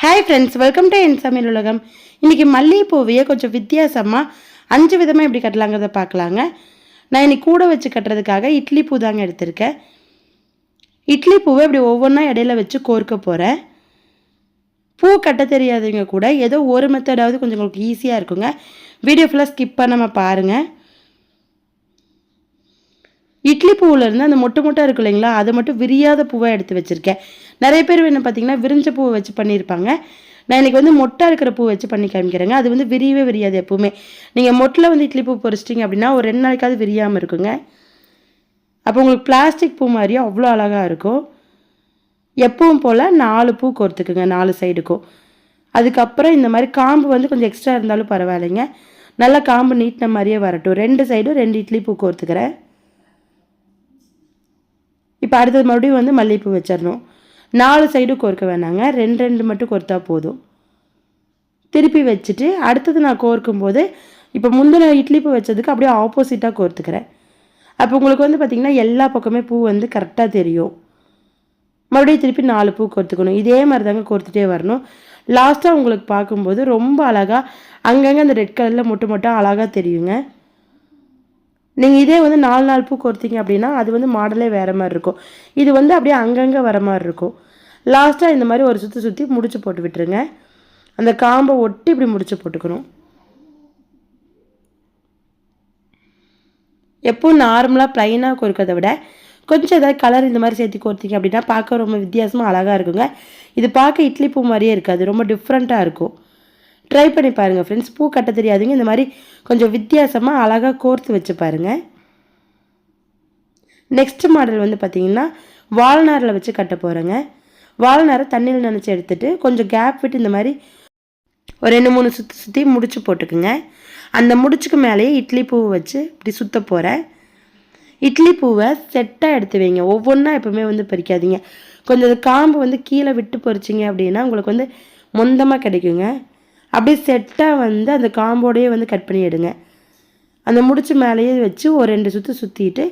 Hi friends, welcome to என் சமையல் உலகம். இன்றைக்கி மல்லிகைப்பூவையே கொஞ்சம் வித்தியாசமாக 5 விதமாக எப்படி கட்டலாங்கிறத பார்க்கலாங்க. நான் இன்றைக்கி கூட வச்சு கட்டுறதுக்காக இட்லி பூ தாங்க எடுத்திருக்கேன். இட்லி பூவை இப்படி ஒவ்வொன்றா இடையில வச்சு கோர்க்க போகிறேன். பூ கட்ட தெரியாதவங்க கூட ஏதோ ஒரு மெத்தடாவது கொஞ்சம் உங்களுக்கு ஈஸியாக இருக்குங்க. வீடியோ ஃபுல்லாக ஸ்கிப் பண்ணாமல் பாருங்கள். இட்லி பூவிலேருந்து அந்த மொட்டை இருக்கும் இல்லைங்களா, அதை மட்டும் விரியாத பூவை எடுத்து வச்சுருக்கேன். நிறைய பேர் என்ன பார்த்தீங்கன்னா விரிஞ்ச பூவை வச்சு பண்ணியிருப்பாங்க. நான் இன்றைக்கி மொட்டை இருக்கிற பூ வச்சு பண்ணி காமிக்கிறேங்க. அது விரியவே விரியாது. எப்போவுமே நீங்கள் மொட்டில் இட்லி பூ பொரிச்சிட்டிங்க அப்படின்னா ஒரு 2 நாளைக்காவது விரியாமல் இருக்குங்க. அப்போ உங்களுக்கு பிளாஸ்டிக் பூ மாதிரியே அவ்வளோ அழகாக இருக்கும். எப்பவும் போல் 4 பூ கோர்த்துக்குங்க, 4 சைடுக்கும். அதுக்கப்புறம் இந்த மாதிரி காம்பு கொஞ்சம் எக்ஸ்ட்ரா இருந்தாலும் பரவாயில்லைங்க. நல்லா காம்பு நீட்டின மாதிரியே வரட்டும். 2 சைடும் 2 இட்லி பூ கோர்த்துக்கிறேன். இப்போ அடுத்தது மறுபடியும் மல்லிகைப்பூ வச்சிடணும். 4 சைடும் கோர்க்க வேணாங்க, 2 மட்டும் கோர்த்தா போதும். திருப்பி வச்சுட்டு அடுத்தது நான் கோர்க்கும்போது இப்போ முந்தின இட்லி பூ வச்சதுக்கு அப்படியே ஆப்போசிட்டாக கோர்த்துக்கிறேன். அப்போ உங்களுக்கு பார்த்திங்கன்னா எல்லா பக்கமே பூ கரெக்டாக தெரியும். மறுபடியும் திருப்பி 4 பூ கோர்த்துக்கணும். இதே மாதிரி தாங்க கோர்த்துட்டே வரணும். லாஸ்ட்டாக உங்களுக்கு பார்க்கும்போது ரொம்ப அழகாக அங்கங்கே அந்த ரெட் கலரில் மொட்டை அழகாக தெரியுங்க. நீங்கள் இதே 4 பூ கோர்த்திங்க அப்படின்னா அது மாடலே வேறு மாதிரி இருக்கும். இது அப்படியே அங்கங்கே வர மாதிரி இருக்கும். லாஸ்ட்டாக இந்த மாதிரி ஒரு சுற்றி முடிச்சு போட்டு விட்டுருங்க. அந்த காம்பை ஒட்டி இப்படி முடிச்சு போட்டுக்கணும். எப்பவும் நார்மலாக ப்ளைனாக கோர்க்கிறத விட கொஞ்சம் ஏதாவது கலர் இந்த மாதிரி சேர்த்து கோர்த்திங்க அப்படின்னா பார்க்க ரொம்ப வித்தியாசமாக அழகாக இருக்குங்க. இது பார்க்க இட்லி பூ மாதிரியே இருக்காது, ரொம்ப டிஃப்ரெண்ட்டாக இருக்கும். ட்ரை பண்ணி பாருங்கள் ஃப்ரெண்ட்ஸ். பூ கட்ட தெரியாதுங்க, இந்த மாதிரி கொஞ்சம் வித்தியாசமாக அழகாக கோர்த்து வச்சு பாருங்கள். நெக்ஸ்ட் மாடல் பார்த்திங்கன்னா வால்நாரில் வச்சு கட்ட போகிறேங்க. வால்நாரை தண்ணியில் நினச்சி எடுத்துகிட்டு கொஞ்சம் கேப் விட்டு இந்த மாதிரி ஒரு 2-3 சுற்றி முடிச்சு போட்டுக்குங்க. அந்த முடிச்சுக்கு மேலேயே இட்லி பூவை வச்சு இப்படி சுற்ற போகிறேன். இட்லி பூவை செட்டாக எடுத்து வைங்க. ஒவ்வொன்றா எப்போவுமே பறிக்காதீங்க. கொஞ்சம் காம்பு கீழே விட்டு பறிச்சிங்க அப்படின்னா உங்களுக்கு மொந்தமாக கிடைக்குங்க. அப்படியே செட்டாக அந்த காம்போடையே கட் பண்ணி எடுங்க. அந்த முடிச்சு மேலேயே வச்சு ஒரு 2 சுற்று சுற்றிட்டு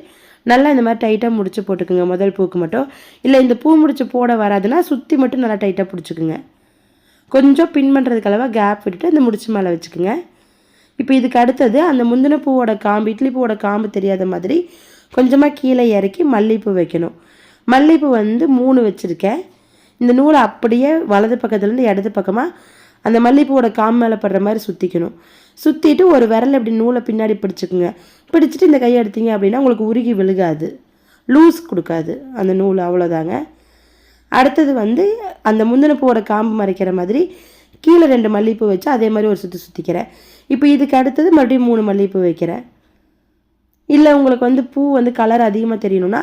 நல்லா இந்த மாதிரி டைட்டாக முடிச்சு போட்டுக்குங்க. முதல் பூக்கு மட்டும். இல்லை இந்த பூ முடிச்சு போட வராதுன்னா சுற்றி மட்டும் நல்லா டைட்டாக பிடிச்சிக்குங்க. கொஞ்சம் பின் பண்ணுறதுக்கு அளவாக கேப் விட்டுட்டு இந்த முடிச்சு மேலே வச்சுக்குங்க. இப்போ இதுக்கு அடுத்தது அந்த முந்தின பூவோட காம்பு, இட்லி பூவோட காம்பு தெரியாத மாதிரி கொஞ்சமாக கீழே இறக்கி மல்லிகைப்பூ வைக்கணும். மல்லிகைப்பூ 3 வச்சுருக்கேன். இந்த நூலை அப்படியே வலது பக்கத்துலேருந்து இடது பக்கமாக அந்த மல்லிகைப்பூவோட காம்பு மேலே படுற மாதிரி சுற்றிக்கணும். சுற்றிட்டு ஒரு விரல் இப்படி நூலை பின்னாடி பிடிச்சிக்குங்க. பிடிச்சிட்டு இந்த கையை எடுத்தீங்க அப்படின்னா உங்களுக்கு உருகி விழுகாது, லூஸ் கொடுக்காது அந்த நூல். அவ்வளோதாங்க. அடுத்தது அந்த முந்தின பூவோட காம்பு மறைக்கிற மாதிரி கீழே 2 மல்லிகைப்பூ வச்சு அதே மாதிரி ஒரு சுற்றிக்கிறேன். இப்போ இதுக்கு அடுத்தது மறுபடியும் 3 மல்லிகைப்பூ வைக்கிறேன். இல்லை உங்களுக்கு பூ கலர் அதிகமாக தெரியணும்னா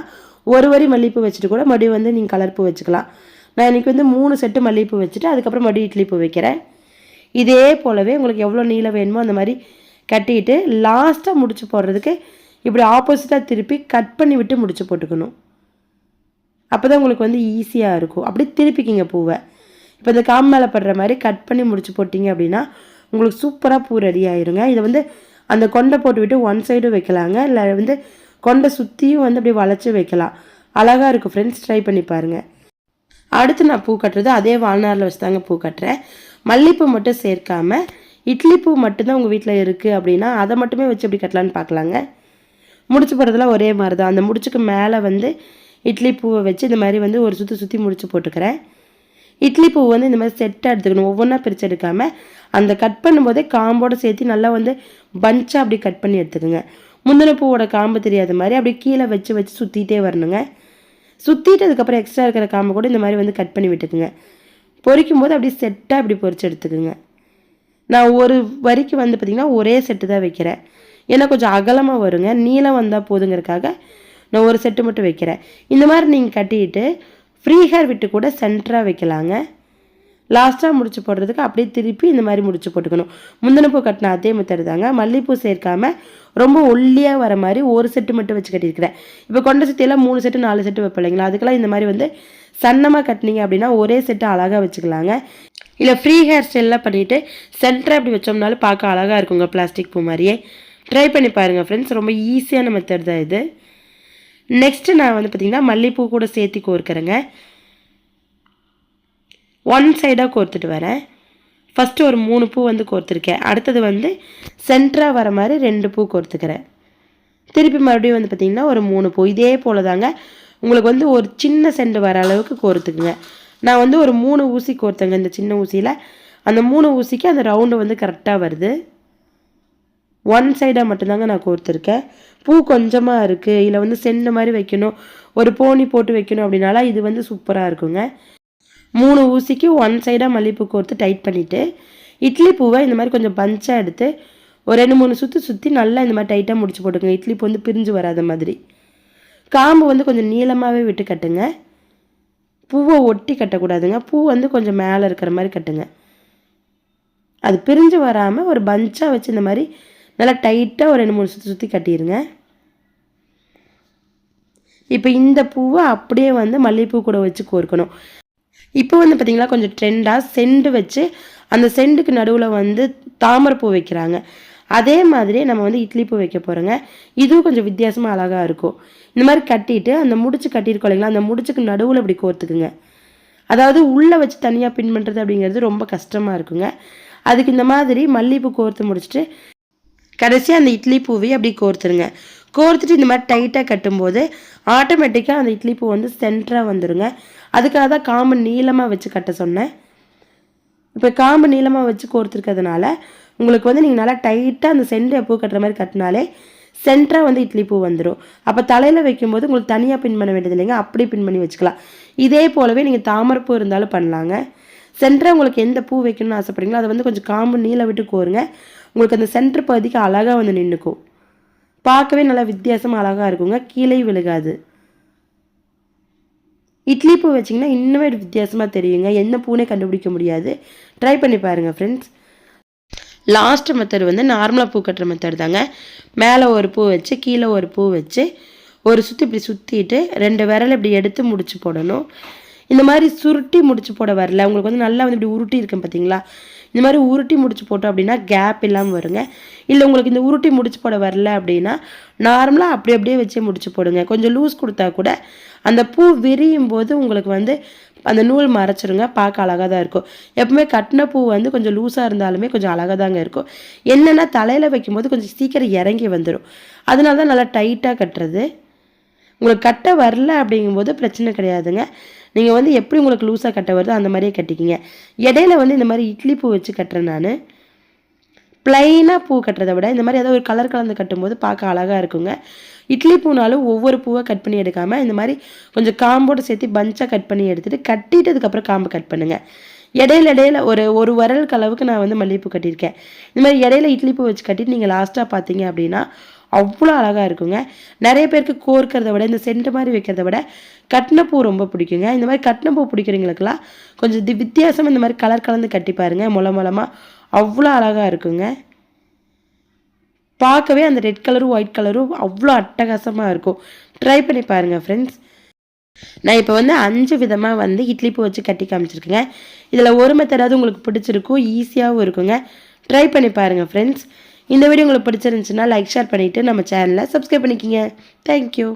ஒரு வரி மல்லிகைப்பூ வச்சுட்டு கூட மறுபடியும் நீங்கள் கலர் பூ வச்சுக்கலாம். நான் இன்றைக்கி 3 செட்டு மல்லிகைப்பூ வச்சுட்டு அதுக்கப்புறம் மறுபடியும் இட்லி பூ வைக்கிறேன். இதே போலவே உங்களுக்கு எவ்வளோ நீளம் வேணுமோ அந்த மாதிரி கட்டிட்டு லாஸ்ட்டாக முடிச்சு போடுறதுக்கு இப்படி ஆப்போசிட்டாக திருப்பி கட் பண்ணி விட்டு முடிச்சு போட்டுக்கணும். அப்போ தான் உங்களுக்கு ஈஸியாக இருக்கும். அப்படி திருப்பிக்கிங்க பூவை. இப்போ இந்த காம்பு மேலே படுற மாதிரி கட் பண்ணி முடிச்சு போட்டிங்க அப்படின்னா உங்களுக்கு சூப்பராக பூ ரெடி ஆயிருங்க. இதை அந்த கொண்டை போட்டு விட்டு ஒன் சைடும் வைக்கலாங்க. இல்லை கொண்டை சுற்றியும் அப்படி வளைச்சி வைக்கலாம். அழகாக இருக்கும் ஃப்ரெண்ட்ஸ். ட்ரை பண்ணி பாருங்கள். அடுத்து நான் பூ கட்டுறது அதே வால்நாரில் வச்சு தாங்க பூ கட்டுறேன். மல்லிகைப்பூ மட்டும் சேர்க்காமல் இட்லி பூ மட்டும்தான் உங்கள் வீட்டில் இருக்குது அப்படின்னா அதை மட்டுமே வச்சு எப்படி கட்டலான்னு பார்க்கலாங்க. முடிச்சு போடுறதுலாம் ஒரே மாதிரி தான். அந்த முடிச்சுக்கு மேலே இட்லி பூவை வச்சு இந்த மாதிரி ஒரு சுற்றி முடிச்சு போட்டுக்கிறேன். இட்லி பூ இந்த மாதிரி செட்டாக எடுத்துக்கணும். ஒவ்வொன்றா பிரித்து எடுக்காமல் அந்த கட் பண்ணும்போதே காம்போடு சேர்த்து நல்லா பஞ்சாக அப்படி கட் பண்ணி எடுத்துக்கோங்க. முந்தின பூவோட காம்பு தெரியாத மாதிரி அப்படி கீழே வச்சு சுற்றிட்டே வரணுங்க. சுற்றிட்டு அதுக்கப்புறம் எக்ஸ்ட்ரா இருக்கிற காம்பை கூட இந்த மாதிரி கட் பண்ணி விட்டுக்குங்க. பொரிக்கும் போது அப்படியே செட்டாக இப்படி பொரிச்சு எடுத்துக்குங்க. நான் ஒரு வரிக்கு பார்த்திங்கன்னா ஒரே செட்டு தான் வைக்கிறேன். ஏன்னா கொஞ்சம் அகலமாக வருங்க. நீளம் வந்தால் போதுங்கிறதுக்காக நான் ஒரு செட்டு மட்டும் வைக்கிறேன். இந்த மாதிரி நீங்கள் கட்டிட்டு ஃப்ரீ ஹேர் விட்டு கூட சென்டராக வைக்கலாங்க. லாஸ்ட்டாக முடிச்சு போடுறதுக்கு அப்படியே திருப்பி இந்த மாதிரி முடிச்சு போட்டுக்கணும். முந்தின பூ கட்டின அதே மெத்தட் தாங்க. மல்லிகைப்பூ சேர்க்காமல் ரொம்ப ஒல்லியாக வர மாதிரி ஒரு செட்டு மட்டும் வச்சு கட்டியிருக்கிறேன். இப்போ கொண்ட சுற்றியெல்லாம் 3 செட்டு 4 செட்டு வைப்போம் இல்லைங்களா, அதுக்கெல்லாம் இந்த மாதிரி சன்னமாக கட்டினீங்க அப்படின்னா ஒரே செட்டு அழகாக வச்சுக்கலாங்க. இல்லை ஃப்ரீ ஹேர் ஸ்டைல்லாம் பண்ணிவிட்டு சென்டராக அப்படி வச்சோம்னாலும் பார்க்க அழகாக இருக்குங்க, பிளாஸ்டிக் பூ மாதிரியே. ட்ரை பண்ணி பாருங்கள் ஃப்ரெண்ட்ஸ். ரொம்ப ஈஸியான மெத்தட் தான் இது. நெக்ஸ்ட்டு நான் பார்த்திங்கன்னா மல்லிகைப்பூ கூட சேர்த்து கோர்க்கிறேங்க. ஒன் சைடாக கோர்த்துட்டு வரேன். ஃபஸ்ட்டு ஒரு 3 பூ வந்து கோர்த்துருக்கேன். அடுத்தது வந்து சென்டராக வர மாதிரி 2 பூ கோர்த்துக்கிறேன். திருப்பி மறுபடியும் வந்து பார்த்திங்கன்னா ஒரு 3 பூ. இதே போல் தாங்க உங்களுக்கு வந்து ஒரு சின்ன செண்டு வர அளவுக்கு கோர்த்துக்குங்க. நான் வந்து ஒரு 3 ஊசி கோர்த்தேங்க இந்த சின்ன ஊசியில். அந்த 3 ஊசிக்கு அந்த ரவுண்டு வந்து கரெக்டாக வருது. ஒன் சைடாக மட்டும்தாங்க நான் கோர்த்துருக்கேன். பூ கொஞ்சமாக இருக்குது, இல்லை வந்து செண்டு மாதிரி வைக்கணும், ஒரு போனி போட்டு வைக்கணும் அப்படின்னால இது வந்து சூப்பராக இருக்குங்க. 3 ஊசிக்கு ஒன் சைடாக மல்லிகைப்பூ கோர்த்து டைட் பண்ணிவிட்டு இட்லி பூவை இந்த மாதிரி கொஞ்சம் பஞ்சாக எடுத்து ஒரு 2-3 சுற்றி நல்லா இந்த மாதிரி டைட்டாக முடிச்சு போட்டுங்க. இட்லி பூ வந்து பிரிஞ்சு வராத மாதிரி. காம்பு வந்து கொஞ்சம் நீளமாகவே விட்டு கட்டுங்க. பூவை ஒட்டி கட்டக்கூடாதுங்க. பூ வந்து கொஞ்சம் மேலே இருக்கிற மாதிரி கட்டுங்க. அது பிரிஞ்சு வராமல் ஒரு பஞ்சாக வச்சு இந்த மாதிரி நல்லா டைட்டாக ஒரு 2-3 சுற்றி கட்டிடுங்க. இப்போ இந்த பூவை அப்படியே வந்து மல்லிகைப்பூ கூட வச்சு கோர்க்கணும். இப்போ வந்து பார்த்திங்களா கொஞ்சம் ட்ரெண்டாக செண்டு வச்சு அந்த செண்டுக்கு நடுவில் வந்து தாமரைப்பூ வைக்கிறாங்க. அதே மாதிரி நம்ம வந்து இட்லி பூ வைக்க போகிறோங்க. இதுவும் கொஞ்சம் வித்தியாசமாக அழகாக இருக்கும். இந்த மாதிரி கட்டிட்டு அந்த முடிச்சு கட்டியிருக்கோம் இல்லைங்களா, அந்த முடிச்சுக்கு நடுவில் இப்படி கோர்த்துக்குங்க. அதாவது உள்ளே வச்சு தனியாக பின் பண்ணுறது அப்படிங்கிறது ரொம்ப கஷ்டமாக இருக்குங்க. அதுக்கு இந்த மாதிரி மல்லிகைப்பூ கோர்த்து முடிச்சுட்டு கடைசியாக அந்த இட்லி பூவையும் அப்படி கோர்த்துருங்க. கோர்த்துட்டு இந்த மாதிரி டைட்டாக கட்டும்போது ஆட்டோமேட்டிக்காக அந்த இட்லி பூ வந்து சென்டராக வந்துடுங்க. அதுக்காக தான் காம்பு நீளமாக வச்சு கட்ட சொன்னேன். இப்போ காம்பு நீளமாக வச்சு கோர்த்துருக்கிறதுனால உங்களுக்கு வந்து நீங்கள் நல்லா டைட்டாக அந்த சென்டரை பூ கட்டுற மாதிரி கட்டினாலே சென்டராக வந்து இட்லி பூ வந்துடும். அப்போ தலையில் வைக்கும்போது உங்களுக்கு தனியாக பின் பண்ண வேண்டியது இல்லைங்க, அப்படி பின் பண்ணி வச்சுக்கலாம். இதே போலவே நீங்கள் தாமரைப்பூ இருந்தாலும் பண்ணலாங்க. சென்டராக உங்களுக்கு எந்த பூ வைக்கணும்னு ஆசைப்படுறீங்களோ அதை வந்து கொஞ்சம் காம்பு நீள விட்டு கோருங்க. உங்களுக்கு அந்த சென்டர் பகுதிக்கு அழகாக வந்து நின்றுக்கும். பார்க்கவே நல்லா வித்தியாசமாக அழகாக இருக்குங்க, கீழே விழுகாது. இட்லி பூ வச்சிங்கன்னா இன்னுமே வித்தியாசமாக தெரியுங்க, என்ன பூனே கண்டுபிடிக்க முடியாது. ட்ரை பண்ணி பாருங்கள் ஃப்ரெண்ட்ஸ். லாஸ்ட் மெத்தட் வந்து நார்மலாக பூ கட்டுற மெத்தட் தாங்க. மேலே ஒரு பூ வச்சு கீழே ஒரு பூ வச்சு ஒரு சுற்றி இப்படி சுற்றிட்டு 2 விரல் இப்படி எடுத்து முடிச்சு போடணும். இந்த மாதிரி சுருட்டி முடிச்சு போட வரல உங்களுக்கு வந்து நல்லா வந்து இப்படி உருட்டி இருக்கேன் பார்த்தீங்களா, இந்த மாதிரி உருட்டி முடிச்சு போட்டோம் அப்படின்னா கேப் இல்லாமல் வருங்க. இல்லை உங்களுக்கு இந்த உருட்டி முடிச்சு போட வரல அப்படின்னா நார்மலாக அப்படியே வச்சே முடிச்சு போடுங்க. கொஞ்சம் லூஸ் கொடுத்தா கூட அந்த பூ விரியும் போது உங்களுக்கு வந்து அந்த நூல் மறைச்சிருங்க, பார்க்க அழகாக தான் இருக்கும். எப்பவுமே கட்டின பூ வந்து கொஞ்சம் லூஸாக இருந்தாலுமே கொஞ்சம் அழகாக தாங்க இருக்கும். என்னென்னா தலையில் வைக்கும்போது கொஞ்சம் சீக்கிரம் இறங்கி வந்துடும். அதனால தான் நல்லா டைட்டாக கட்டுறது. உங்களுக்கு கட்ட வரல அப்படிங்கும்போது பிரச்சனை கிடையாதுங்க. நீங்கள் வந்து எப்படி உங்களுக்கு லூஸாக கட்ட வருதோ அந்த மாதிரியே கட்டிக்கிங்க. இடையில வந்து இந்த மாதிரி இட்லி பூ வச்சு கட்டுறேன் நான். ப்ளைனாக பூ கட்டுறதை விட இந்த மாதிரி ஏதாவது ஒரு கலர் கலந்து கட்டும்போது பார்க்க அழகாக இருக்குங்க. இட்லி பூனாலும் ஒவ்வொரு பூவை கட் பண்ணி எடுக்காமல் இந்த மாதிரி கொஞ்சம் காம்போடு சேர்த்து பஞ்சாக கட் பண்ணி எடுத்துகிட்டு கட்டிட்டதுக்கப்புறம் காம்பு கட் பண்ணுங்கள். இடையில ஒரு விரல் அளவுக்கு நான் வந்து மல்லிகைப்பூ கட்டியிருக்கேன். இந்த மாதிரி இடையில இட்லி பூ வச்சு கட்டிட்டு நீங்கள் லாஸ்ட்டாக பார்த்தீங்க அப்படின்னா அவ்வளோ அழகாக இருக்குங்க. நிறைய பேருக்கு கோர்க்கிறத விட இந்த சென்ட் மாதிரி வைக்கிறத விட கட்டின பூ ரொம்ப பிடிக்குங்க. இந்த மாதிரி கட்டின பூ பிடிக்கிறவங்களுக்கெல்லாம் கொஞ்சம் வித்தியாசமாக இந்த மாதிரி கலர் கலந்து கட்டி பாருங்கள். மூலமாக அவ்வளோ அழகாக இருக்குங்க. பார்க்கவே அந்த ரெட் கலரும் ஒயிட் கலரும் அவ்வளோ அட்டகாசமாக இருக்கும். ட்ரை பண்ணி பாருங்கள் ஃப்ரெண்ட்ஸ். நான் இப்போ வந்து 5 விதமாக வந்து இட்லி பூ வச்சு கட்டி காமிச்சிருக்கேங்க. இதில் ஒரு மெத்தடாவது உங்களுக்கு பிடிச்சிருக்கும், ஈஸியாகவும் இருக்குங்க. ட்ரை பண்ணி பாருங்கள் ஃப்ரெண்ட்ஸ். இந்த வீடியோ உங்களுக்கு பிடிச்சிருந்துச்சுன்னா லைக் ஷேர் பண்ணிவிட்டு நம்ம சேனலை சப்ஸ்கிரைப் பண்ணிக்கிங்க. தேங்க்யூ.